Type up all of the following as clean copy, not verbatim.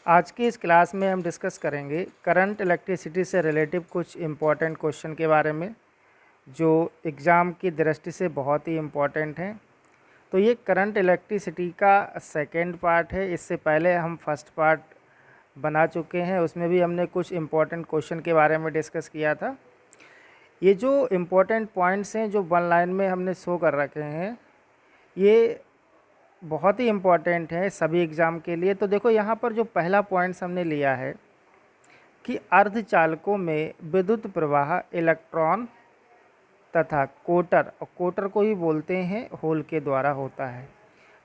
आज की इस क्लास में हम डिस्कस करेंगे करंट इलेक्ट्रिसिटी से रिलेटिव कुछ इम्पॉर्टेंट क्वेश्चन के बारे में जो एग्ज़ाम की दृष्टि से बहुत ही इम्पॉर्टेंट हैं। तो ये करंट इलेक्ट्रिसिटी का सेकेंड पार्ट है। इससे पहले हम फर्स्ट पार्ट बना चुके हैं, उसमें भी हमने कुछ इम्पॉर्टेंट क्वेश्चन के बारे में डिस्कस किया था। ये जो इम्पोर्टेंट पॉइंट्स हैं जो वन लाइन में हमने शो कर रखे हैं, ये बहुत ही इम्पॉर्टेंट है सभी एग्ज़ाम के लिए। तो देखो यहाँ पर जो पहला पॉइंट्स हमने लिया है कि अर्धचालकों में विद्युत प्रवाह इलेक्ट्रॉन तथा कोटर, और कोटर को ही बोलते हैं होल के द्वारा होता है।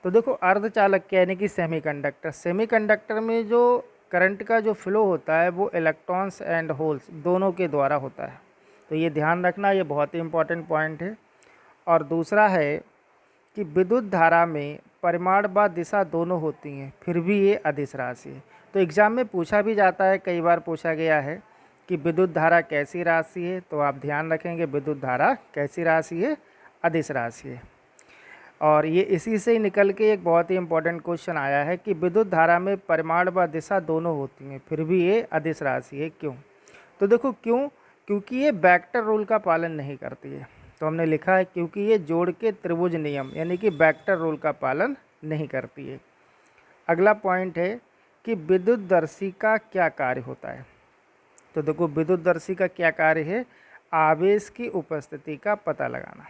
तो देखो अर्धचालक यानी कि सेमीकंडक्टर, सेमीकंडक्टर में जो करंट का जो फ्लो होता है वो इलेक्ट्रॉन्स एंड होल्स दोनों के द्वारा होता है। तो ये ध्यान रखना, ये बहुत ही इम्पोर्टेंट पॉइंट है। और दूसरा है कि विद्युत धारा में परिमाण व दिशा दोनों होती हैं, फिर भी ये अदिश राशि है। तो एग्ज़ाम में पूछा भी जाता है, कई बार पूछा गया है कि विद्युत धारा कैसी राशि है। तो आप ध्यान रखेंगे विद्युत धारा कैसी राशि है, अदिश राशि है। और ये इसी से ही निकल के एक बहुत ही इम्पोर्टेंट क्वेश्चन आया है कि विद्युत धारा में परिमाण व दिशा दोनों होती हैं, फिर भी ये अदिश राशि है, क्यों? तो देखो क्यों, क्योंकि ये वेक्टर रूल का पालन नहीं करती है। तो हमने लिखा है क्योंकि ये जोड़ के त्रिभुज नियम यानी कि वेक्टर रूल का पालन नहीं करती है। अगला पॉइंट है कि विद्युतदर्शी का क्या कार्य होता है। तो देखो विद्युतदर्शी का क्या कार्य है, आवेश की उपस्थिति का पता लगाना।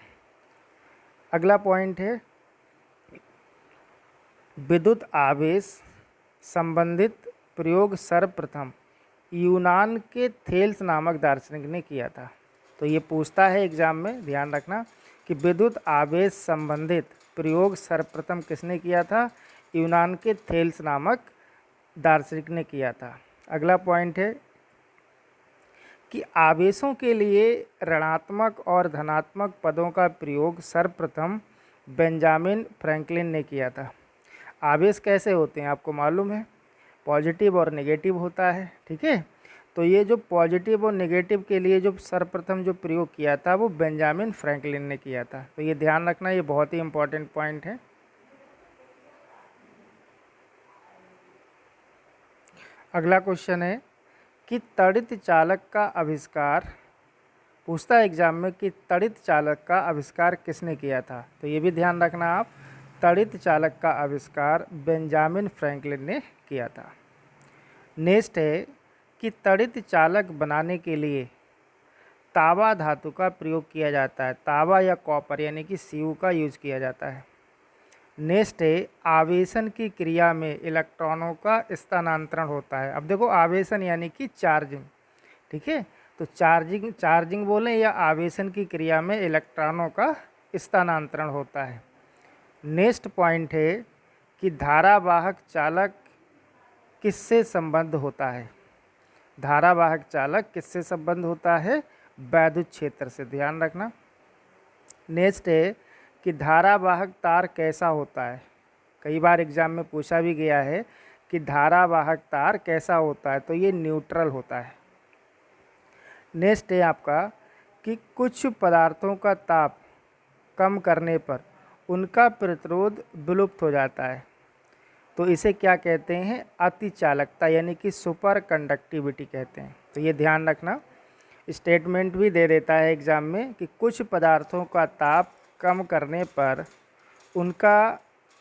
अगला पॉइंट है विद्युत आवेश संबंधित प्रयोग सर्वप्रथम यूनान के थेल्स नामक दार्शनिक ने किया था। तो ये पूछता है एग्जाम में, ध्यान रखना कि विद्युत आवेश संबंधित प्रयोग सर्वप्रथम किसने किया था, यूनान के थेल्स नामक दार्शनिक ने किया था। अगला पॉइंट है कि आवेशों के लिए ऋणात्मक और धनात्मक पदों का प्रयोग सर्वप्रथम बेंजामिन फ्रैंकलिन ने किया था। आवेश कैसे होते हैं आपको मालूम है, पॉजिटिव और नेगेटिव होता है, ठीक है। तो ये जो पॉजिटिव और नेगेटिव के लिए जो सर्वप्रथम जो प्रयोग किया था वो बेंजामिन फ्रैंकलिन ने किया था। तो ये ध्यान रखना, ये बहुत ही इम्पोर्टेंट पॉइंट है। अगला क्वेश्चन है कि तड़ित चालक का आविष्कार, पूछता है एग्जाम में कि तड़ित चालक का आविष्कार किसने किया था। तो ये भी ध्यान रखना आप, तड़ित चालक का आविष्कार बेंजामिन फ्रैंकलिन ने किया था। नेक्स्ट है कि तड़ित चालक बनाने के लिए तांबा धातु का प्रयोग किया जाता है, तांबा या कॉपर यानी कि सीयू का यूज किया जाता है। नेक्स्ट है आवेशन की क्रिया में इलेक्ट्रॉनों का स्थानांतरण होता है। अब देखो आवेशन यानी कि चार्जिंग, ठीक है। तो चार्जिंग बोलें या आवेशन की क्रिया में इलेक्ट्रॉनों का स्थानांतरण होता है। नेक्स्ट पॉइंट है कि धारावाहक चालक किससे संबंध होता है, धारावाहक चालक किससे संबंध होता है, वैद्युत क्षेत्र से, ध्यान रखना। नेक्स्ट है कि धारावाहक तार कैसा होता है, कई बार एग्जाम में पूछा भी गया है कि धारावाहक तार कैसा होता है, तो ये न्यूट्रल होता है। नेक्स्ट है आपका कि कुछ पदार्थों का ताप कम करने पर उनका प्रतिरोध विलुप्त हो जाता है। तो इसे क्या कहते हैं, अतिचालकता यानी कि सुपर कंडक्टिविटी कहते हैं। तो ये ध्यान रखना, स्टेटमेंट भी दे देता है एग्ज़ाम में कि कुछ पदार्थों का ताप कम करने पर उनका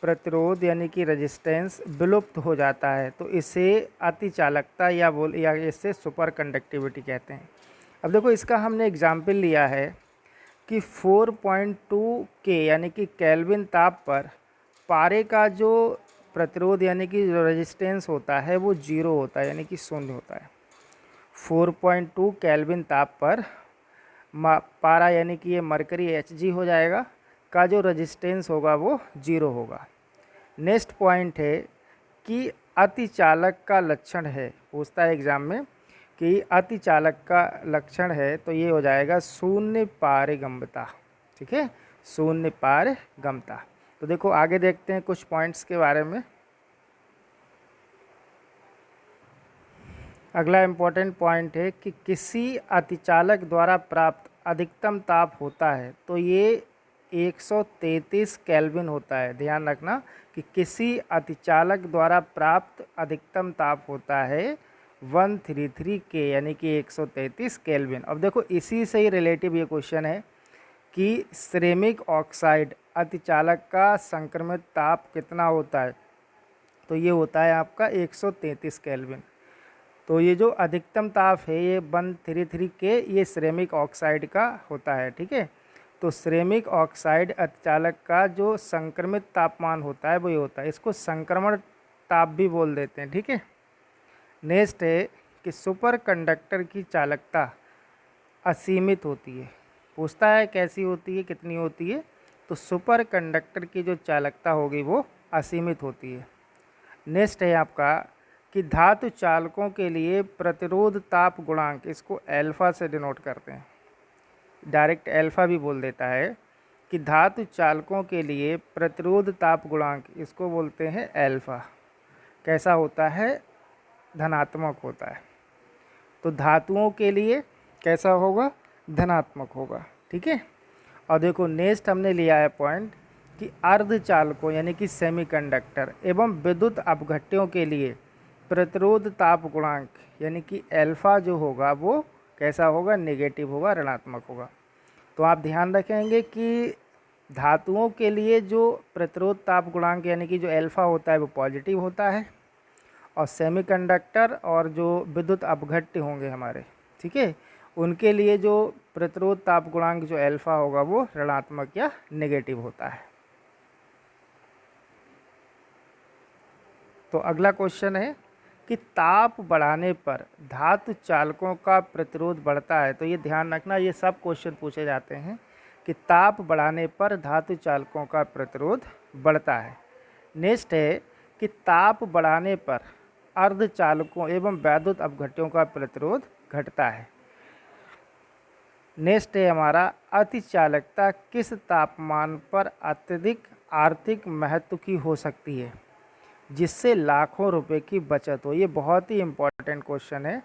प्रतिरोध यानी कि रेजिस्टेंस विलुप्त हो जाता है। तो इसे अतिचालकता या इससे सुपर कंडक्टिविटी कहते हैं। अब देखो इसका हमने एग्जाम्पल लिया है कि 4.2 के यानी कि केल्विन ताप पर पारे का जो प्रतिरोध यानी कि जो रेजिस्टेंस होता है वो जीरो होता है यानी कि शून्य होता है। 4.2 केल्विन ताप पर पारा यानी कि ये मरकरी Hg हो जाएगा, का जो रेजिस्टेंस होगा वो जीरो होगा। नेक्स्ट पॉइंट है कि अतिचालक का लक्षण है, पूछता है एग्जाम में कि अतिचालक का लक्षण है, तो ये हो जाएगा शून्य पारगम्यता, ठीक है, शून्य पारगम्यता। तो देखो आगे देखते हैं कुछ पॉइंट्स के बारे में। अगला इम्पोर्टेंट पॉइंट है कि किसी अतिचालक द्वारा प्राप्त अधिकतम ताप होता है। तो ये 133 केल्विन होता है। ध्यान रखना कि किसी अतिचालक द्वारा प्राप्त अधिकतम ताप होता है 133 के, यानी कि 133 केल्विन। अब देखो इसी से ही रिलेटिव ये क्वेश्चन है कि सिरेमिक ऑक्साइड अतिचालक का संक्रमित ताप कितना होता है, तो ये होता है आपका 133 केल्विन। तो ये जो अधिकतम ताप है ये 133 के, ये सिरेमिक ऑक्साइड का होता है। ठीक है, तो सिरेमिक ऑक्साइड अतिचालक का जो संक्रमित तापमान होता है वो ये होता है, इसको संक्रमण ताप भी बोल देते हैं। ठीक है, नेक्स्ट है कि सुपर कंडक्टर की चालकता असीमित होती है। पूछता है कैसी होती है, कितनी होती है, तो सुपर कंडक्टर की जो चालकता होगी वो असीमित होती है। नेक्स्ट है आपका कि धातु चालकों के लिए प्रतिरोध ताप गुणांक, इसको एल्फा से डिनोट करते हैं, डायरेक्ट एल्फा भी बोल देता है कि धातु चालकों के लिए प्रतिरोध ताप गुणांक, इसको बोलते हैं एल्फा। कैसा होता है, धनात्मक होता है। तो धातुओं के लिए कैसा होगा, धनात्मक होगा। ठीक है, और देखो नेक्स्ट हमने लिया है पॉइंट कि अर्धचालकों यानी कि सेमीकंडक्टर एवं विद्युत अपघट्यों के लिए प्रतिरोध ताप गुणांक यानी कि एल्फा जो होगा वो कैसा होगा, नेगेटिव होगा, ऋणात्मक होगा। तो आप ध्यान रखेंगे कि धातुओं के लिए जो प्रतिरोध ताप गुणांक यानी कि जो एल्फा होता है वो पॉजिटिव होता है, और सेमीकंडक्टर और जो विद्युत अपघट्य होंगे हमारे, ठीक है, उनके लिए जो प्रतिरोध ताप गुणांक जो एल्फा होगा वो ऋणात्मक या नेगेटिव होता है। तो अगला क्वेश्चन है कि ताप बढ़ाने पर धातु चालकों का प्रतिरोध बढ़ता है। तो ये ध्यान रखना, ये सब क्वेश्चन पूछे जाते हैं कि ताप बढ़ाने पर धातु चालकों का प्रतिरोध बढ़ता है। नेक्स्ट है कि ताप बढ़ाने पर अर्धचालकों एवं वैद्युत अपघट्यों का प्रतिरोध घटता है। नेक्स्ट है हमारा अतिचालकता किस तापमान पर अत्यधिक आर्थिक महत्व की हो सकती है जिससे लाखों रुपए की बचत हो। ये बहुत ही इम्पोर्टेंट क्वेश्चन है।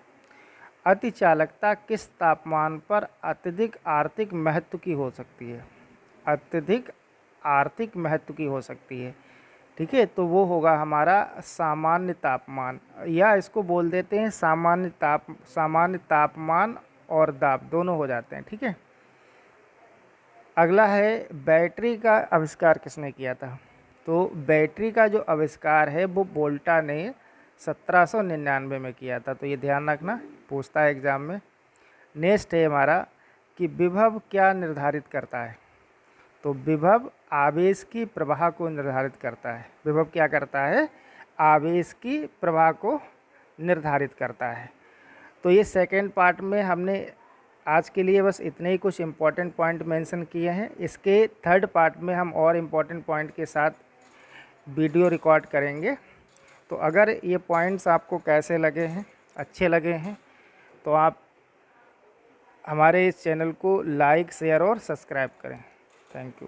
अतिचालकता किस तापमान पर अत्यधिक आर्थिक महत्व की हो सकती है, अत्यधिक आर्थिक महत्व की हो सकती है। ठीक है, तो वो होगा हमारा सामान्य तापमान, या इसको बोल देते हैं सामान्य तापमान और दाब दोनों हो जाते हैं। ठीक है, अगला है बैटरी का आविष्कार किसने किया था। तो बैटरी का जो आविष्कार है वो वोल्टा ने 1799 में किया था। तो ये ध्यान रखना, पूछता है एग्जाम में। नेक्स्ट है हमारा कि विभव क्या निर्धारित करता है। तो विभव आवेश की प्रवाह को निर्धारित करता है। विभव क्या करता है, आवेश की प्रवाह को निर्धारित करता है। तो ये सेकेंड पार्ट में हमने आज के लिए बस इतने ही कुछ इम्पॉर्टेंट पॉइंट मेंशन किए हैं। इसके थर्ड पार्ट में हम और इम्पॉर्टेंट पॉइंट के साथ वीडियो रिकॉर्ड करेंगे। तो अगर ये पॉइंट्स आपको कैसे लगे हैं, अच्छे लगे हैं, तो आप हमारे इस चैनल को लाइक, शेयर और सब्सक्राइब करें। Thank you.